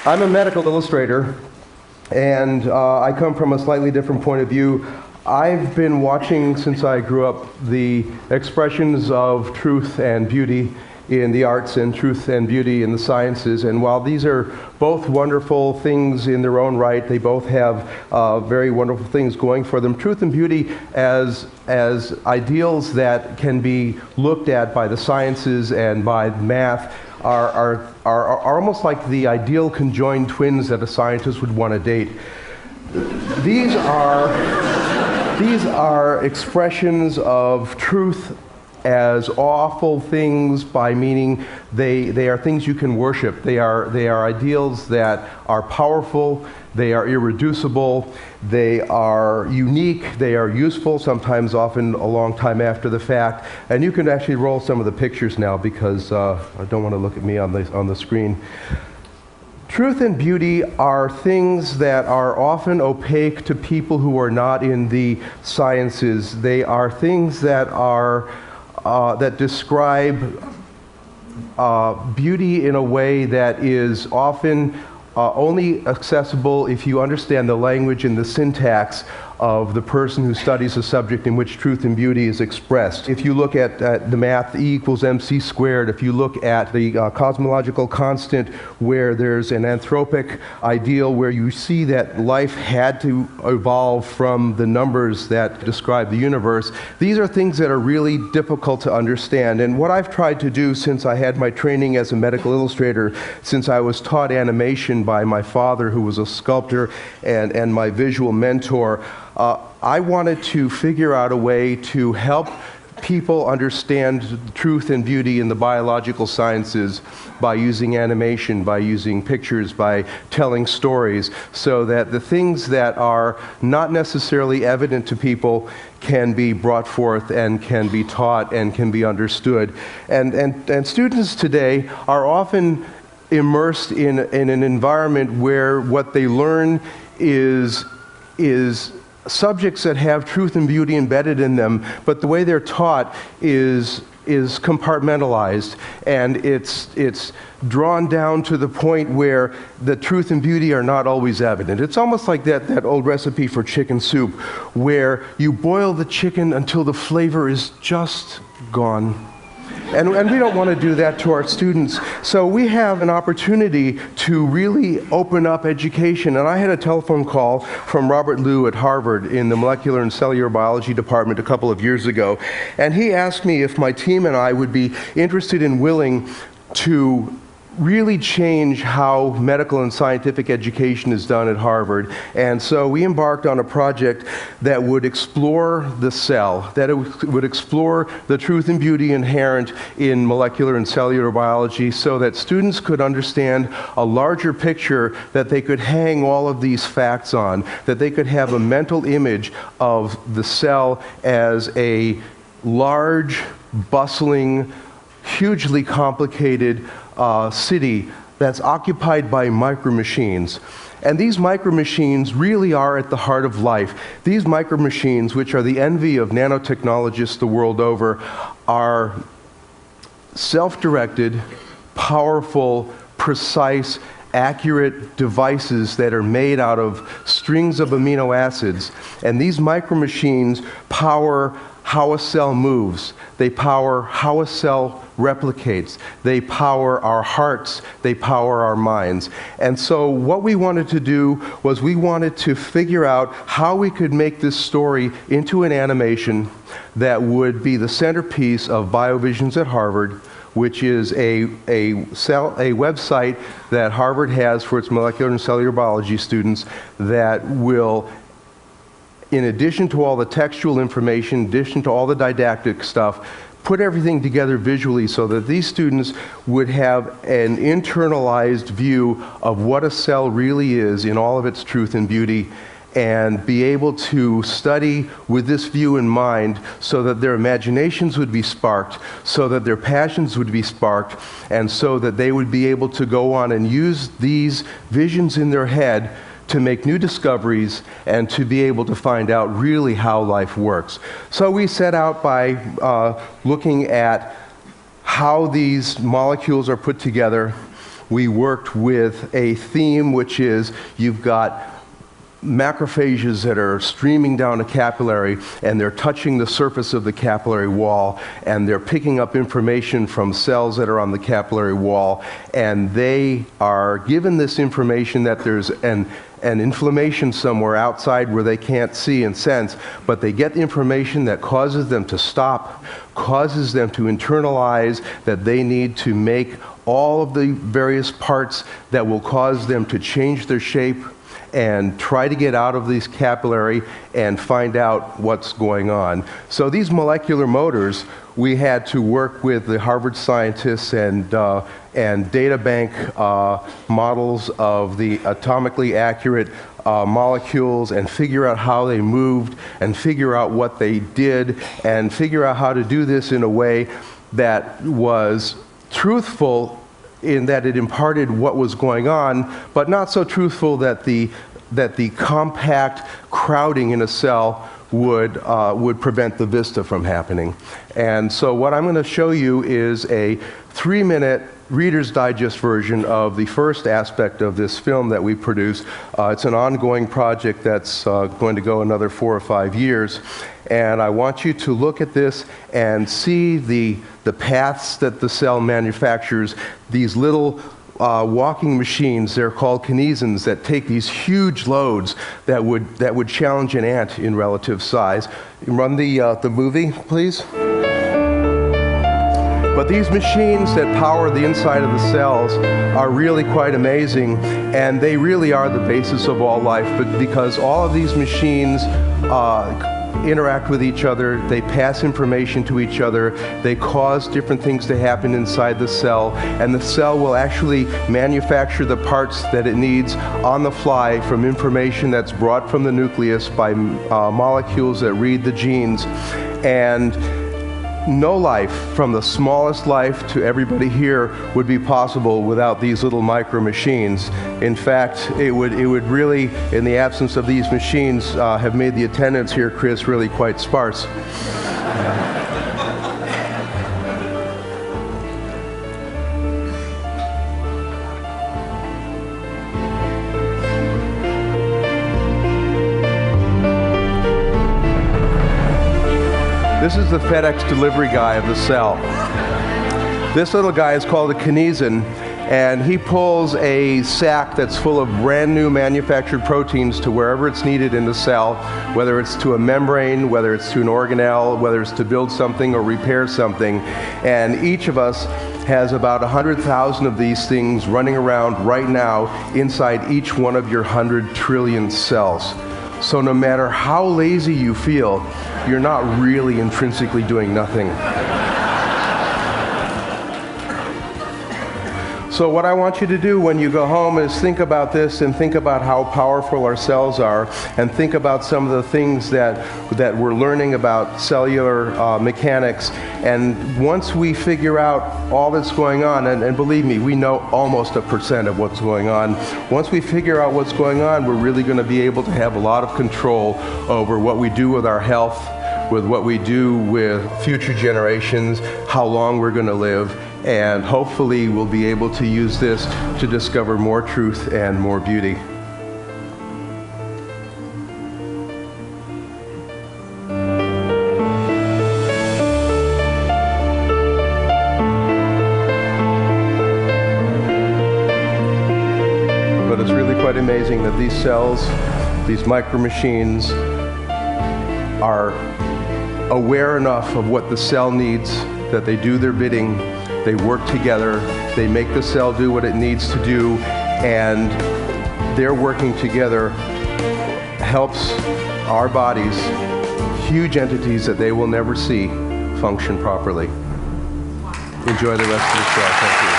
I'm a medical illustrator, and I come from a slightly different point of view. I've been watching since I grew up the expressions of truth and beauty in the arts and truth and beauty in the sciences, and while these are both wonderful things in their own right, they both have very wonderful things going for them. Truth and beauty as ideals that can be looked at by the sciences and by math are almost like the ideal conjoined twins that a scientist would want to date. These are expressions of truth as awful things, by meaning they are things you can worship. They are ideals that are powerful, they are irreducible, they are unique, they are useful, sometimes often a long time after the fact. And you can actually roll some of the pictures now, because I don't want to look at me on the screen. Truth and beauty are things that are often opaque to people who are not in the sciences. They are things that are that describe beauty in a way that is often only accessible if you understand the language and the syntax of the person who studies a subject in which truth and beauty is expressed. If you look at the math E equals mc squared, if you look at the cosmological constant where there's an anthropic ideal where you see that life had to evolve from the numbers that describe the universe, these are things that are really difficult to understand. And what I've tried to do since I had my training as a medical illustrator, since I was taught animation by my father, who was a sculptor, and my visual mentor, I wanted to figure out a way to help people understand truth and beauty in the biological sciences by using animation, by using pictures, by telling stories, so that the things that are not necessarily evident to people can be brought forth and can be taught and can be understood. And students today are often immersed in an environment where what they learn is subjects that have truth and beauty embedded in them, but the way they're taught is compartmentalized, and it's drawn down to the point where the truth and beauty are not always evident. It's almost like that old recipe for chicken soup, where you boil the chicken until the flavor is just gone. And we don't want to do that to our students. So we have an opportunity to really open up education. And I had a telephone call from Robert Liu at Harvard in the molecular and cellular biology department a couple of years ago. And he asked me if my team and I would be interested and willing to really change how medical and scientific education is done at Harvard. And so we embarked on a project that would explore the cell, that it would explore the truth and beauty inherent in molecular and cellular biology, so that students could understand a larger picture that they could hang all of these facts on, that they could have a mental image of the cell as a large, bustling, hugely complicated city that's occupied by micro-machines. And these micro-machines really are at the heart of life. These micro-machines, which are the envy of nanotechnologists the world over, are self-directed, powerful, precise, accurate devices that are made out of strings of amino acids. And these micro-machines power how a cell moves. They power how a cell replicates. They power our hearts. They power our minds. And so what we wanted to do was we wanted to figure out how we could make this story into an animation that would be the centerpiece of BioVisions at Harvard, which is a website that Harvard has for its molecular and cellular biology students that will, in addition to all the textual information, in addition to all the didactic stuff, put everything together visually so that these students would have an internalized view of what a cell really is in all of its truth and beauty, and be able to study with this view in mind, so that their imaginations would be sparked, so that their passions would be sparked, and so that they would be able to go on and use these visions in their head to make new discoveries and to be able to find out really how life works. So we set out by looking at how these molecules are put together. we worked with a theme which is you've got macrophages that are streaming down a capillary, and they're touching the surface of the capillary wall, and they're picking up information from cells that are on the capillary wall, and they are given this information that there's an inflammation somewhere outside where they can't see and sense, but they get information that causes them to stop, causes them to internalize that they need to make all of the various parts that will cause them to change their shape and try to get out of these capillary and find out what's going on. So these molecular motors, we had to work with the Harvard scientists and data bank models of the atomically accurate molecules and figure out how they moved and figure out what they did and figure out how to do this in a way that was truthful in that it imparted what was going on, but not so truthful that the compact crowding in a cell would prevent the vista from happening. And so what I'm going to show you is a 3-minute Reader's Digest version of the first aspect of this film that we produced. It's an ongoing project that's going to go another 4 or 5 years. And I want you to look at this and see the paths that the cell manufactures, these little walking machines. They're called kinesins that take these huge loads that would challenge an ant in relative size. Run the movie, please. But these machines that power the inside of the cells are really quite amazing, and they really are the basis of all life, but because all of these machines interact with each other, they pass information to each other, they cause different things to happen inside the cell, and the cell will actually manufacture the parts that it needs on the fly from information that's brought from the nucleus by molecules that read the genes. And no life, from the smallest life to everybody here, would be possible without these little micro machines. In fact, it would really, in the absence of these machines, have made the attendance here, Chris, really quite sparse. This is the FedEx delivery guy of the cell. This little guy is called a kinesin, and he pulls a sack that's full of brand new manufactured proteins to wherever it's needed in the cell, whether it's to a membrane, whether it's to an organelle, whether it's to build something or repair something. And each of us has about 100,000 of these things running around right now inside each one of your 100 trillion cells. So no matter how lazy you feel, you're not really intrinsically doing nothing. So what I want you to do when you go home is think about this and think about how powerful our cells are, and think about some of the things that we're learning about cellular mechanics. And once we figure out all that's going on, and believe me, we know almost 1% of what's going on. Once we figure out what's going on, we're really going to be able to have a lot of control over what we do with our health, with what we do with future generations, how long we're going to live, and hopefully we'll be able to use this to discover more truth and more beauty. But it's really quite amazing that these cells, these micro machines, are aware enough of what the cell needs that they do their bidding. They work together, they make the cell do what it needs to do, and their working together helps our bodies, huge entities that they will never see, function properly. Enjoy the rest of the show. Thank you.